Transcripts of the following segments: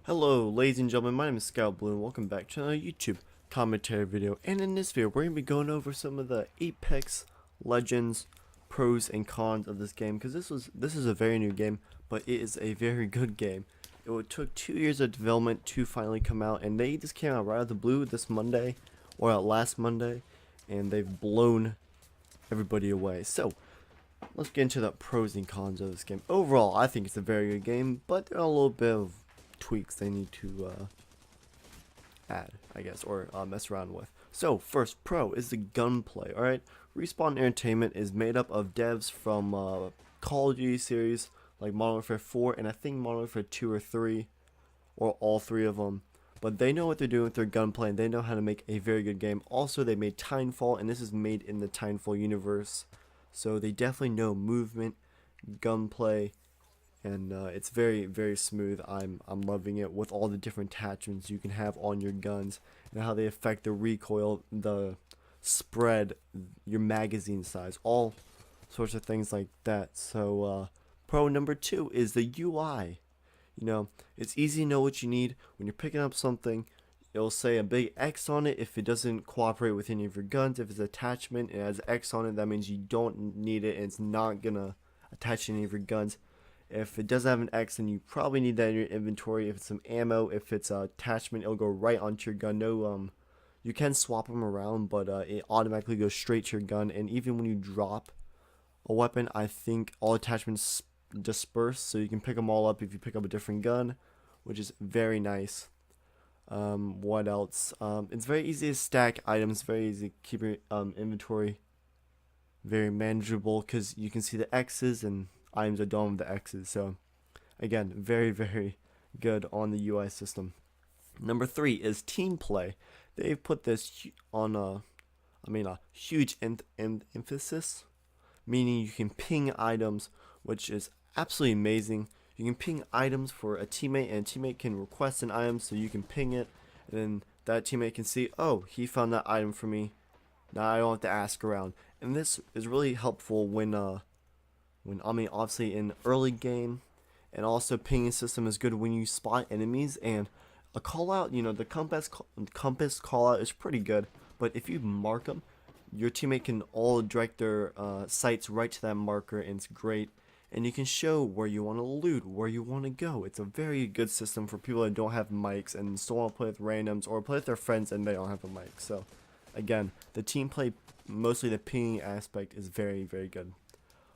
Hello ladies and gentlemen, my name is Scout Blue and welcome back to another YouTube commentary video. And in this video we're going to be going over some of the Apex Legends pros and cons of this game, because this is a very new game, but it is a very good game. It took 2 years of development to finally come out, and they just came out right out of the blue this Monday, or last Monday, and they've blown everybody away. So let's get into the pros and cons of this game. Overall, I think it's a very good game, but there are a little bit of tweaks they need to add, I guess, or mess around with. So first pro is the gunplay. Alright, Respawn Entertainment is made up of devs from Call of Duty series like Modern Warfare 4 and I think Modern Warfare 2 or 3, or all three of them. But they know what they're doing with their gunplay, and they know how to make a very good game. Also, they made Titanfall, and this is made in the Titanfall universe, so they definitely know movement, gunplay, and it's very smooth. I'm loving it with all the different attachments you can have on your guns and how they affect the recoil, the spread, your magazine size, all sorts of things like that. So pro number 2 is the UI. You know, it's easy to know what you need when you're picking up something. It'll say a big X on it if it doesn't cooperate with any of your guns. If it's an attachment and it has X on it, that means you don't need it and it's not gonna attach to any of your guns. If it doesn't have an X, then you probably need that in your inventory. If it's some ammo, if it's an attachment, it'll go right onto your gun. No, you can swap them around, but it automatically goes straight to your gun. And even when you drop a weapon, I think all attachments disperse, so you can pick them all up if you pick up a different gun, which is very nice. What else? It's very easy to stack items, very easy to keep your inventory very manageable, because you can see the X's and items are done with the X's. So again, very good on the UI system. Number 3 is team play. They've put this on a huge emphasis, meaning you can ping items, which is absolutely amazing. You can ping items for a teammate, and a teammate can request an item, so you can ping it, and then that teammate can see, oh, he found that item for me. Now I don't have to ask around. And this is really helpful when obviously in early game, and also pinging system is good when you spot enemies. And a call out, the compass call out is pretty good, but if you mark them, your teammate can all direct their sights right to that marker, and it's great. And you can show where you want to loot, where you want to go. It's a very good system for people that don't have mics and still want to play with randoms, or play with their friends and they don't have a mic. So again, the team play, mostly the pinging aspect, is very good.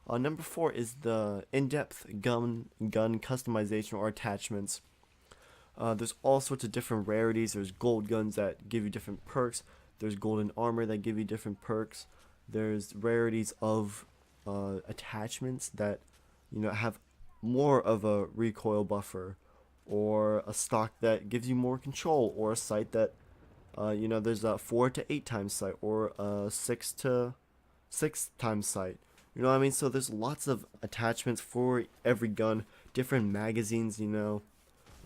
Number 4 is the in-depth gun customization or attachments. There's all sorts of different rarities. There's gold guns that give you different perks. There's golden armor that give you different perks. There's rarities of attachments that have more of a recoil buffer, or a stock that gives you more control, or a sight that there's a 4 to 8 times sight, or a 6 to 6 times sight. You know what I mean? So there's lots of attachments for every gun, different magazines, different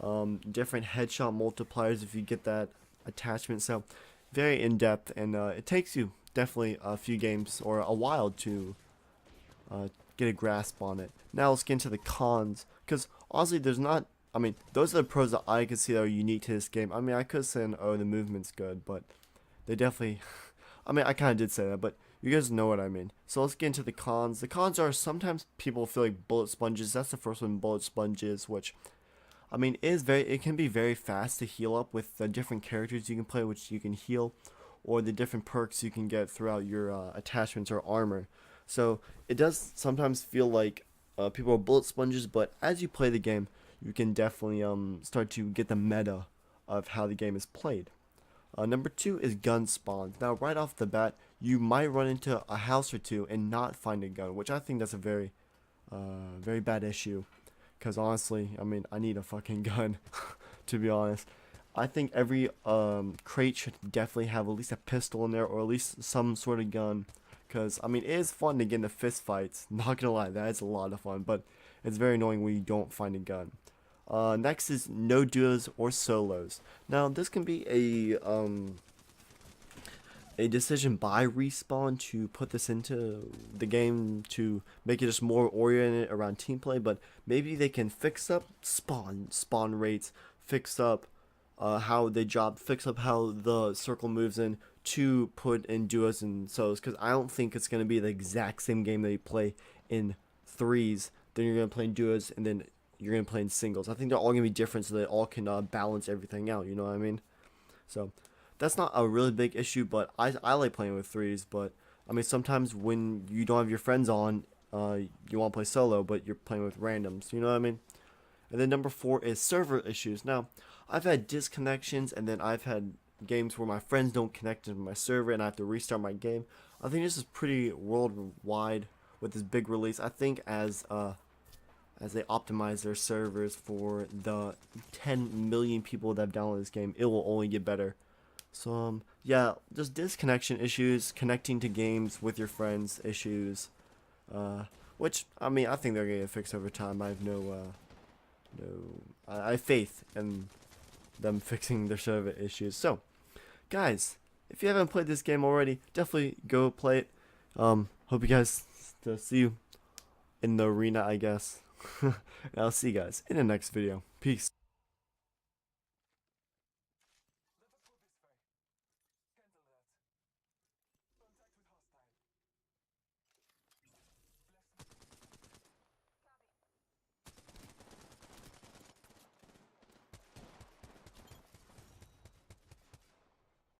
headshot multipliers if you get that attachment. So very in depth, and it takes you definitely a few games or a while to get a grasp on it. Now let's get into the cons, because honestly, those are the pros that I could see that are unique to this game. I could say, oh, the movement's good, but they definitely, I kind of did say that, but you guys know what I mean. So let's get into the cons. The cons are sometimes people feel like bullet sponges. That's the first one, bullet sponges, which it can be very fast to heal up with the different characters you can play, which you can heal, or the different perks you can get throughout your attachments or armor. So it does sometimes feel like people are bullet sponges, but as you play the game, you can definitely start to get the meta of how the game is played. Number 2 is gun spawns. Now, right off the bat, you might run into a house or two and not find a gun, which I think that's a very bad issue. Because honestly, I need a fucking gun, to be honest. I think every crate should definitely have at least a pistol in there, or at least some sort of gun. Because, it is fun to get into fist fights. Not gonna lie, that is a lot of fun. But it's very annoying when you don't find a gun. Next is no duos or solos. Now, this can be a decision by Respawn to put this into the game to make it just more oriented around team play, but maybe they can fix up spawn rates, fix up how they drop, fix up how the circle moves in to put in duos and solos, because I don't think it's going to be the exact same game that you play in threes, then you're going to play in duos, and then you're going to play in singles. I think they're all going to be different so they all can balance everything out, you know what I mean? So that's not a really big issue, but I like playing with threes, but I mean, sometimes when you don't have your friends on, you want to play solo, but you're playing with randoms, you know what I mean? And then number 4 is server issues. Now, I've had disconnections, and then I've had games where my friends don't connect to my server, and I have to restart my game. I think this is pretty worldwide with this big release. I think as they optimize their servers for the 10 million people that have downloaded this game, it will only get better. So yeah, just disconnection issues, connecting to games with your friends issues, which I mean I think they're gonna get fixed over time. I have I have faith in them fixing their server issues. So, guys, if you haven't played this game already, definitely go play it. Hope you guys to see you in the arena, I guess. And I'll see you guys in the next video. Peace.